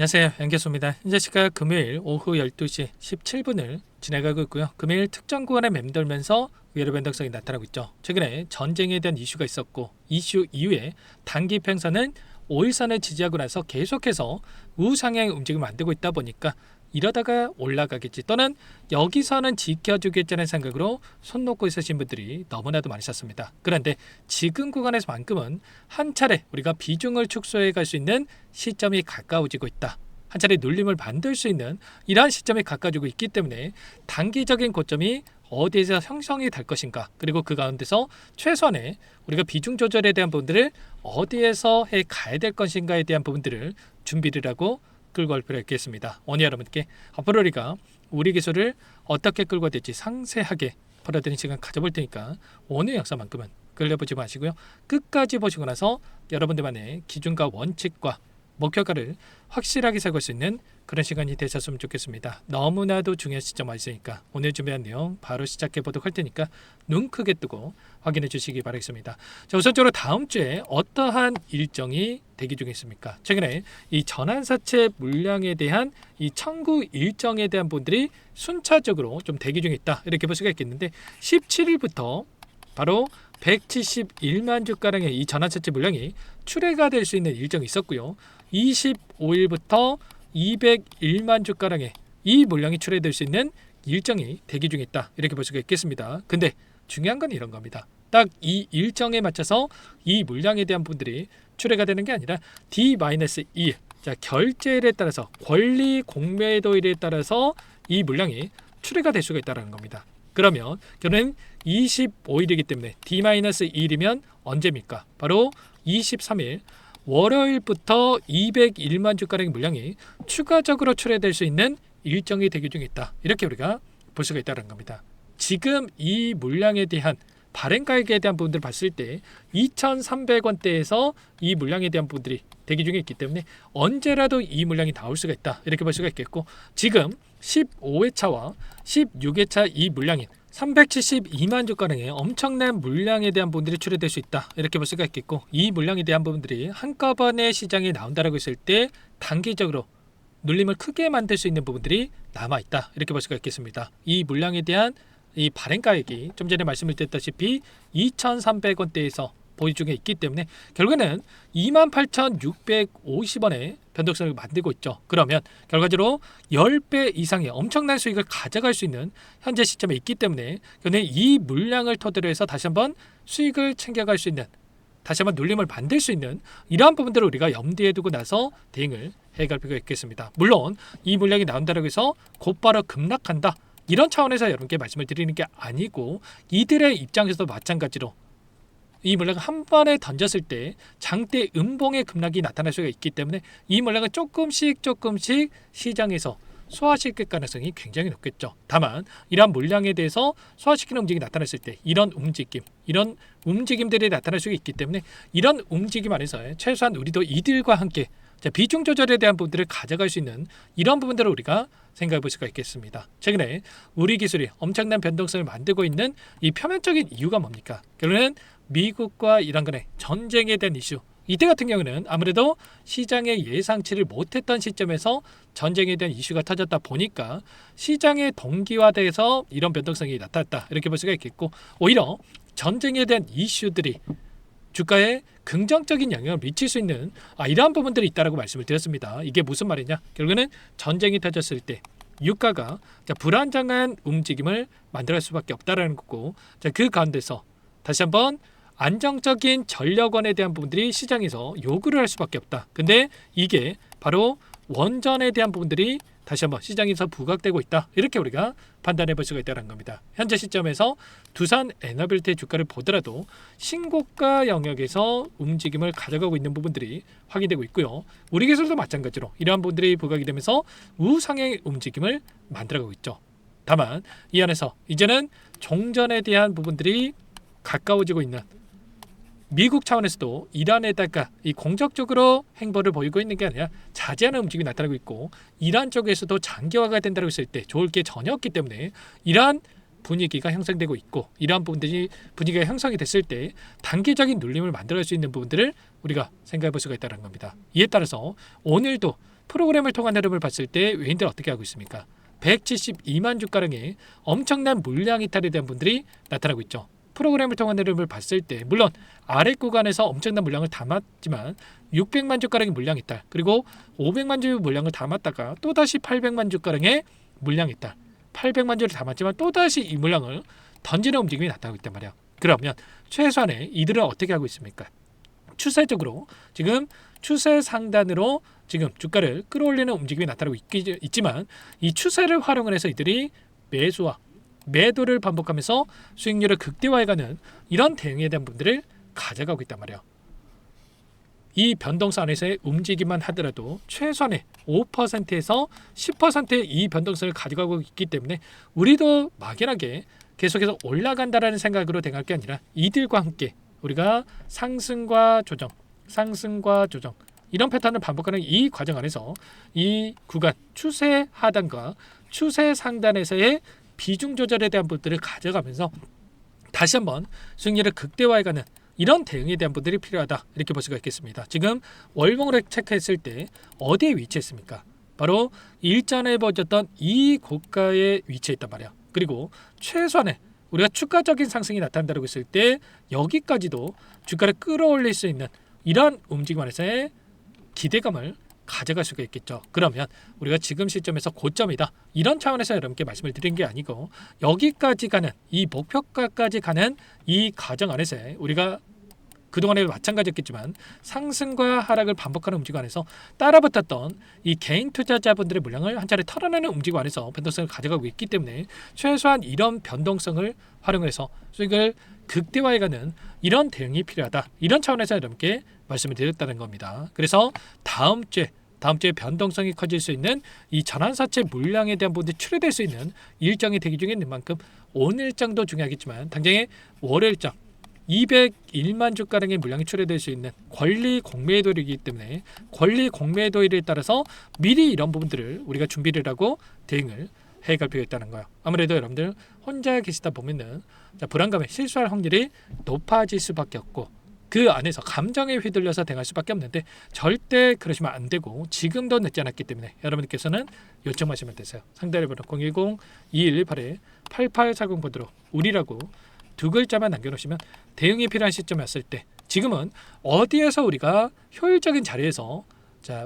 안녕하세요. 연계소입니다. 현재 시각 금요일 오후 12시 17분을 지나가고 있고요. 금요일 특정 구간에 맴돌면서 위로 변동성이 나타나고 있죠. 최근에 전쟁에 대한 이슈가 있었고 이슈 이후에 단기 평선은 5일선을 지지하고 나서 계속해서 우상향의 움직임을 만들고 있다 보니까 이러다가 올라가겠지 또는 여기서는 지켜주겠다는 생각으로 손 놓고 있으신 분들이 너무나도 많으셨습니다. 그런데 지금 구간에서만큼은 한 차례 우리가 비중을 축소해 갈 수 있는 시점이 가까워지고 있다. 한 차례 눌림을 만들 수 있는 이러한 시점이 가까워지고 있기 때문에 단기적인 고점이 어디에서 형성이 될 것인가, 그리고 그 가운데서 최소한의 우리가 비중 조절에 대한 부분들을 어디에서 해 가야 될 것인가에 대한 부분들을 준비를 하고 끌고 갈 필요가 있겠습니다. 오늘 여러분께 앞으로 우리가 우리 기술을 어떻게 끌고 될지 상세하게 풀어드리는 시간 가져볼 테니까 오늘 영상만큼은 끌려보지 마시고요. 끝까지 보시고 나서 여러분들만의 기준과 원칙과 목표가를 확실하게 세울 수 있는 그런 시간이 되셨으면 좋겠습니다. 너무나도 중요한 시점 와 있으니까 오늘 준비한 내용 바로 시작해 보도록 할 테니까 눈 크게 뜨고 확인해 주시기 바라겠습니다. 자, 우선적으로 다음 주에 어떠한 일정이 대기 중에 있습니까? 최근에 이 전환사채 물량에 대한 이 청구 일정에 대한 분들이 순차적으로 좀 대기 중에 있다, 이렇게 볼 수가 있겠는데 17일부터 바로 171만 주가량의 이 전환사채 물량이 출회가 될 수 있는 일정이 있었고요. 25일부터 201만 주가량의 이 물량이 출회될 수 있는 일정이 대기 중에 있다, 이렇게 볼 수가 있겠습니다. 근데 중요한 건 이런 겁니다. 딱 이 일정에 맞춰서 이 물량에 대한 분들이 출회가 되는 게 아니라 D-2일, 자, 결제일에 따라서 권리 공매도일에 따라서 이 물량이 출회가 될 수가 있다는 겁니다. 그러면 결국은 25일이기 때문에 D-2일이면 언제입니까? 바로 23일 월요일부터 201만 주가량의 물량이 추가적으로 출회될 수 있는 일정이 대기 중에 있다, 이렇게 우리가 볼 수가 있다는 겁니다. 지금 이 물량에 대한 발행가액에 대한 부분들을 봤을 때 2,300원대에서 이 물량에 대한 부분들이 대기 중에 있기 때문에 언제라도 이 물량이 나올 수가 있다, 이렇게 볼 수가 있겠고, 지금 15회차와 16회차 이 물량인 372만 주가량의 엄청난 물량에 대한 부분들이 출회될 수 있다, 이렇게 볼 수가 있겠고, 이 물량에 대한 부분들이 한꺼번에 시장에 나온다라고 했을 때 단기적으로 눌림을 크게 만들 수 있는 부분들이 남아있다, 이렇게 볼 수가 있겠습니다. 이 물량에 대한 이 발행가액이 좀 전에 말씀을 드렸다시피 2,300원대에서 보유 중에 있기 때문에 결국에는 28,650원의 변동성을 만들고 있죠. 그러면 결과적으로 10배 이상의 엄청난 수익을 가져갈 수 있는 현재 시점에 있기 때문에 이 물량을 토대로 해서 다시 한번 수익을 챙겨갈 수 있는, 다시 한번 눌림을 만들 수 있는 이러한 부분들을 우리가 염두에 두고 나서 대응을 해갈 필요가 있겠습니다. 물론 이 물량이 나온다고 해서 곧바로 급락한다, 이런 차원에서 여러분께 말씀을 드리는 게 아니고, 이들의 입장에서도 마찬가지로 이 물량을 한 번에 던졌을 때 장대 음봉의 급락이 나타날 수가 있기 때문에 이 물량을 조금씩 시장에서 소화시킬 가능성이 굉장히 높겠죠. 다만 이러한 물량에 대해서 소화시키는 움직임이 나타났을 때 이런 움직임들이 나타날 수가 있기 때문에 이런 움직임 안에서 최소한 우리도 이들과 함께 비중 조절에 대한 부분들을 가져갈 수 있는 이런 부분들을 우리가 생각해 볼 수가 있겠습니다. 최근에 우리 기술이 엄청난 변동성을 만들고 있는 이 표면적인 이유가 뭡니까? 결론은 미국과 이란 간의 전쟁에 대한 이슈. 이때 같은 경우는 아무래도 시장의 예상치를 못했던 시점에서 전쟁에 대한 이슈가 터졌다 보니까 시장의 동기화돼서 이런 변동성이 나타났다, 이렇게 볼 수가 있겠고, 오히려 전쟁에 대한 이슈들이 주가에 긍정적인 영향을 미칠 수 있는 이러한 부분들이 있다라고 말씀을 드렸습니다. 이게 무슨 말이냐? 결국에는 전쟁이 터졌을 때 유가가 불안정한 움직임을 만들어갈 수밖에 없다라는 거고, 그 가운데서 다시 한번 안정적인 전력원에 대한 부분들이 시장에서 요구를 할 수밖에 없다. 근데 이게 바로 원전에 대한 부분들이 다시 한번 시장에서 부각되고 있다, 이렇게 우리가 판단해 볼 수가 있다는 겁니다. 현재 시점에서 두산 에너빌티 주가를 보더라도 신고가 영역에서 움직임을 가져가고 있는 부분들이 확인되고 있고요. 우리 기술도 마찬가지로 이러한 부분들이 부각이 되면서 우상향의 움직임을 만들어가고 있죠. 다만 이 안에서 이제는 종전에 대한 부분들이 가까워지고 있는 미국 차원에서도 이란에다가 이 공격적으로 행보를 보이고 있는 게 아니라 자제하는 움직임이 나타나고 있고, 이란 쪽에서도 장기화가 된다고 했을 때 좋을 게 전혀 없기 때문에 이러한 분위기가 형성되고 있고, 이러한 부분들이 분위기가 형성이 됐을 때 단기적인 눌림을 만들어낼 수 있는 부분들을 우리가 생각해 볼 수가 있다는 겁니다. 이에 따라서 오늘도 프로그램을 통한 흐름을 봤을 때 외인들 어떻게 하고 있습니까? 172만 주가량의 엄청난 물량 이탈에 대한 분들이 나타나고 있죠. 프로그램을 통한 흐름을 봤을 때 물론 아래 구간에서 엄청난 물량을 담았지만 600만 주가량의 물량 이탈, 그리고 500만 주 물량을 담았다가 또다시 800만 주가량의 물량 이탈, 800만 주를 담았지만 또다시 이 물량을 던지는 움직임이 나타나고 있단 말이야. 그러면 최소한의 이들은 어떻게 하고 있습니까? 추세적으로 지금 추세 상단으로 지금 주가를 끌어올리는 움직임이 나타나고 있지만 이 추세를 활용을 해서 이들이 매수와 매도를 반복하면서 수익률을 극대화해가는 이런 대응에 대한 분들을 가져가고 있단 말이에요. 이 변동성 안에서의 움직임만 하더라도 최소한의 5%에서 10%의 이 변동성을 가져가고 있기 때문에 우리도 막연하게 계속해서 올라간다라는 생각으로 대응할 게 아니라 이들과 함께 우리가 상승과 조정, 상승과 조정 이런 패턴을 반복하는 이 과정 안에서 이 구간 추세 하단과 추세 상단에서의 비중 조절에 대한 부분들을 가져가면서 다시 한번 수익률을 극대화해가는 이런 대응에 대한 부분들이 필요하다 이렇게 볼 수가 있겠습니다. 지금 월봉으로 체크했을 때 어디에 위치했습니까? 바로 일전에 보여줬던 이 고가에 위치했단 말이야. 그리고 최소한의 우리가 추가적인 상승이 나타난다고 했을 때 여기까지도 주가를 끌어올릴 수 있는 이런 움직임 안에서의 기대감을 가져갈 수가 있겠죠. 그러면 우리가 지금 시점에서 고점이다 이런 차원에서 여러분께 말씀을 드린 게 아니고 여기까지 가는 이 목표가까지 가는 이 과정 안에서 우리가 그동안에도 마찬가지였겠지만 상승과 하락을 반복하는 움직임 안에서 따라붙었던 이 개인 투자자분들의 물량을 한 차례 털어내는 움직임 안에서 변동성을 가져가고 있기 때문에 최소한 이런 변동성을 활용해서 수익을 극대화해가는 이런 대응이 필요하다. 이런 차원에서 여러분께 말씀을 드렸다는 겁니다. 그래서 다음 주에 변동성이 커질 수 있는 이 전환사채 물량에 대한 부분이 출회될 수 있는 일정이 대기 중에 있는 만큼 오늘 일정도 중요하겠지만 당장의 월요일장 201만 주가량의 물량이 출회될 수 있는 권리 공매도이기 때문에 권리 공매도일에 따라서 미리 이런 부분들을 우리가 준비를 하고 대응을 해갈 필요가 있다는 거예요. 아무래도 여러분들 혼자 계시다 보면은 불안감에 실수할 확률이 높아질 수밖에 없고 그 안에서 감정에 휘둘려서 대응할 수밖에 없는데 절대 그러시면 안 되고 지금도 늦지 않았기 때문에 여러분께서는 요청하시면 되세요. 상대를 번호 010-2118-8840번으로 우리라고 두 글자만 남겨놓으시면 대응이 필요한 시점이 왔을 때 지금은 어디에서 우리가 효율적인 자리에서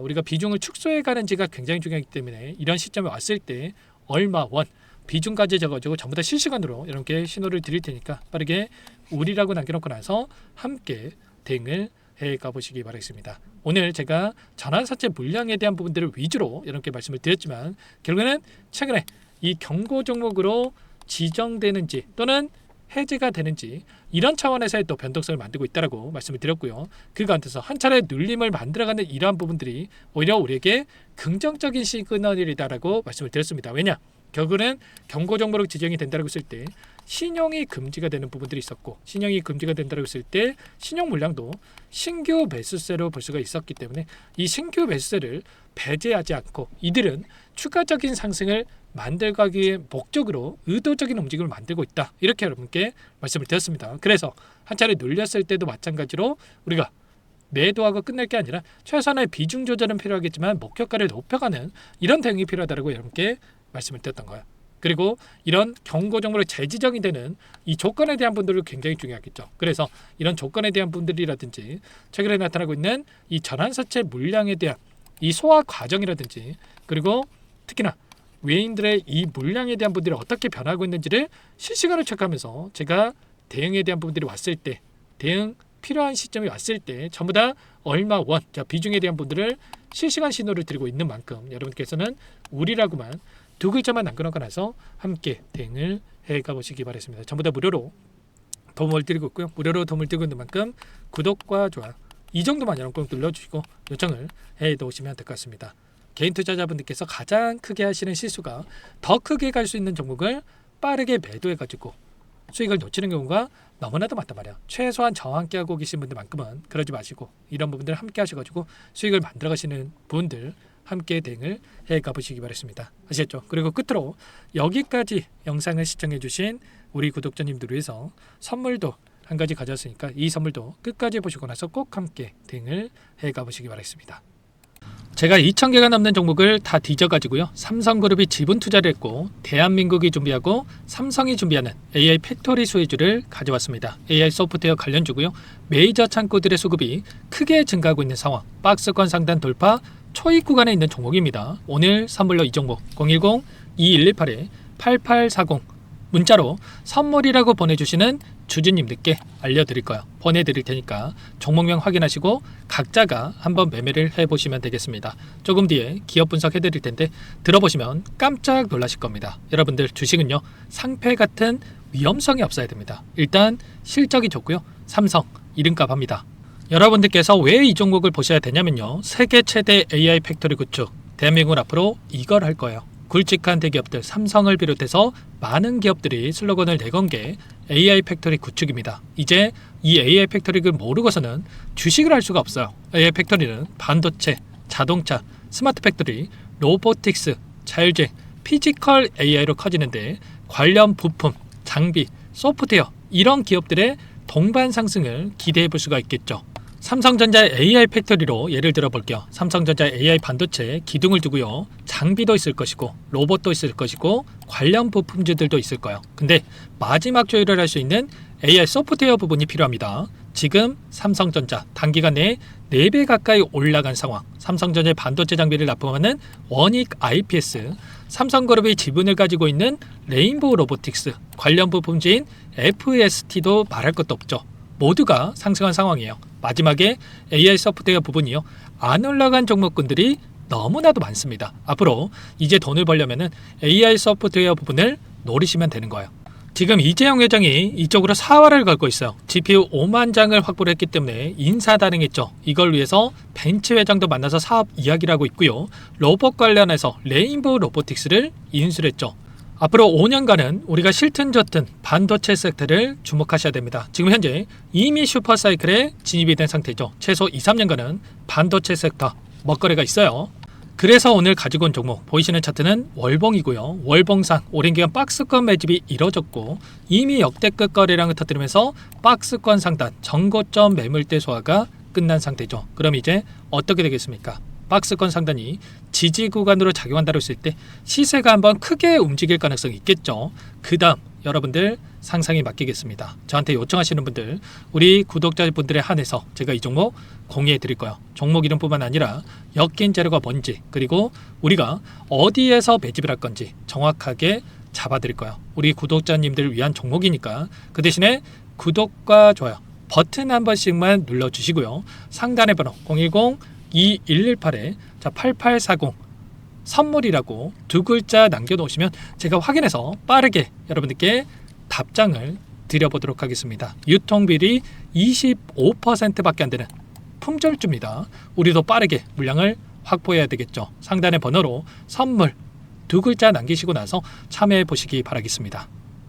우리가 비중을 축소해 가는지가 굉장히 중요하기 때문에 이런 시점에 왔을 때 얼마 원 비중까지 적어주고 전부 다 실시간으로 여러분께 신호를 드릴 테니까 빠르게 우리라고 남겨놓고 나서 함께 대응을 해가 보시기 바라겠습니다. 오늘 제가 전환사채 물량에 대한 부분들을 위주로 여러분께 말씀을 드렸지만 결국에는 최근에 이 경고 종목으로 지정되는지 또는 해제가 되는지 이런 차원에서의 또 변동성을 만들고 있다라고 말씀을 드렸고요. 그 가운데서 한 차례 눌림을 만들어가는 이러한 부분들이 오히려 우리에게 긍정적인 시그널이다라고 말씀을 드렸습니다. 왜냐? 결국은 경고 종목으로 지정이 된다고 했을 때 신용이 금지가 되는 부분들이 있었고 신용이 금지가 된다고 했을 때 신용 물량도 신규 매수세로 볼 수가 있었기 때문에 이 신규 매수세를 배제하지 않고 이들은 추가적인 상승을 만들기 위해 목적으로 의도적인 움직임을 만들고 있다. 이렇게 여러분께 말씀을 드렸습니다. 그래서 한 차례 눌렸을 때도 마찬가지로 우리가 매도하고 끝낼 게 아니라 최소한의 비중 조절은 필요하겠지만 목표가를 높여가는 이런 대응이 필요하다고 여러분께 말씀을 드렸던 거예요. 그리고 이런 경고 종목으로 재지정이 되는 이 조건에 대한 분들도 굉장히 중요하겠죠. 그래서 이런 조건에 대한 분들이라든지 최근에 나타나고 있는 이 전환사채 물량에 대한 이 소화 과정이라든지 그리고 특히나 외인들의 이 물량에 대한 분들이 어떻게 변하고 있는지를 실시간으로 체크하면서 제가 대응에 대한 부분들이 왔을 때 대응 필요한 시점이 왔을 때 전부 다 얼마 원 비중에 대한 분들을 실시간 신호를 드리고 있는 만큼 여러분께서는 우리라고만 두 글자만 남겨놓고 나서 함께 대응을 해가 보시기 바랍니다. 전부 다 무료로 도움을 드리고 있고요. 무료로 도움을 드리고 있는 만큼 구독과 좋아요 이 정도만 여러분 꼭 눌러주시고 요청을 해 놓으시면 될 것 같습니다. 개인 투자자분들께서 가장 크게 하시는 실수가 더 크게 갈 수 있는 종목을 빠르게 매도해가지고 수익을 놓치는 경우가 너무나도 많단 말이야. 최소한 저와 함께 하고 계신 분들만큼은 그러지 마시고 이런 부분들을 함께 하셔가지고 수익을 만들어 가시는 분들 함께 대응을 해 가보시기 바랍니다. 아시겠죠? 그리고 끝으로 여기까지 영상을 시청해 주신 우리 구독자님들 위해서 선물도 한 가지 가져왔으니까 이 선물도 끝까지 보시고 나서 꼭 함께 대응을 해 가보시기 바랍니다. 제가 2,000개가 넘는 종목을 다 뒤져가지고요. 삼성그룹이 지분 투자를 했고 대한민국이 준비하고 삼성이 준비하는 AI 팩토리 수혜주를 가져왔습니다. AI 소프트웨어 관련주고요. 메이저 창구들의 수급이 크게 증가하고 있는 상황. 박스권 상단 돌파 초입 구간에 있는 종목입니다. 오늘 선물로 이 종목 010-2118-8840 문자로 선물이라고 보내주시는 주주님들께 알려드릴 거예요. 보내드릴 테니까 종목명 확인하시고 각자가 한번 매매를 해보시면 되겠습니다. 조금 뒤에 기업 분석해드릴 텐데 들어보시면 깜짝 놀라실 겁니다. 여러분들 주식은요 상패 같은 위험성이 없어야 됩니다. 일단 실적이 좋고요. 삼성 이름값 합니다. 여러분들께서 왜 이 종목을 보셔야 되냐면요. 세계 최대 AI 팩토리 구축 대한민국은 앞으로 이걸 할 거예요. 굵직한 대기업들 삼성을 비롯해서 많은 기업들이 슬로건을 내건 게 AI 팩토리 구축입니다. 이제 이 AI 팩토리를 모르고서는 주식을 할 수가 없어요. AI 팩토리는 반도체, 자동차, 스마트 팩토리, 로보틱스, 자율주행, 피지컬 AI로 커지는데 관련 부품, 장비, 소프트웨어 이런 기업들의 동반 상승을 기대해 볼 수가 있겠죠. 삼성전자의 AI 팩토리로 예를 들어 볼게요. 삼성전자 AI 반도체 기둥을 두고요. 장비도 있을 것이고 로봇도 있을 것이고 관련 부품주들도 있을 거예요. 근데 마지막 조율을 할 수 있는 AI 소프트웨어 부분이 필요합니다. 지금 삼성전자 단기간 내에 4배 가까이 올라간 상황. 삼성전자의 반도체 장비를 납품하는 원익 IPS, 삼성그룹이 지분을 가지고 있는 레인보우 로보틱스, 관련 부품주인 FST도 말할 것도 없죠. 모두가 상승한 상황이에요. 마지막에 AI 소프트웨어 부분이요. 안 올라간 종목군들이 너무나도 많습니다. 앞으로 이제 돈을 벌려면 AI 소프트웨어 부분을 노리시면 되는 거예요. 지금 이재용 회장이 이쪽으로 사활을 걸고 있어요. GPU 5만 장을 확보를 했기 때문에 인사단행했죠. 이걸 위해서 벤츠 회장도 만나서 사업 이야기를 하고 있고요. 로봇 관련해서 레인보우 로보틱스를 인수를 했죠. 앞으로 5년간은 우리가 싫든 좋든 반도체 섹터를 주목하셔야 됩니다. 지금 현재 이미 슈퍼사이클에 진입이 된 상태죠. 최소 2, 3년간은 반도체 섹터 먹거리가 있어요. 그래서 오늘 가지고 온 종목 보이시는 차트는 월봉이고요. 월봉상 오랜 기간 박스권 매집이 이뤄졌고 이미 역대급 거래량을 터뜨리면서 박스권 상단 전고점 매물대 소화가 끝난 상태죠. 그럼 이제 어떻게 되겠습니까? 박스권 상단이 지지 구간으로 작용한다고 했을 때 시세가 한번 크게 움직일 가능성이 있겠죠. 그 다음 여러분들 상상에 맡기겠습니다. 저한테 요청하시는 분들 우리 구독자분들에 한해서 제가 이 종목 공유해 드릴 거예요. 종목 이름뿐만 아니라 엮인 재료가 뭔지 그리고 우리가 어디에서 매집을 할 건지 정확하게 잡아 드릴 거예요. 우리 구독자님들을 위한 종목이니까 그 대신에 구독과 좋아요 버튼 한 번씩만 눌러주시고요. 상단의 번호 010-2118-8840 선물이라고 2글자 남겨놓으시면 제가 확인해서 빠르게 여러분들께 답장을 드려보도록 하겠습니다. 유통비리 25%밖에 안 되는 품절주입니다. 우리도 빠르게 물량을 확보해야 되겠죠. 상단의 번호로 선물 2글자 남기시고 나서 참여해 보시기 바라겠습니다.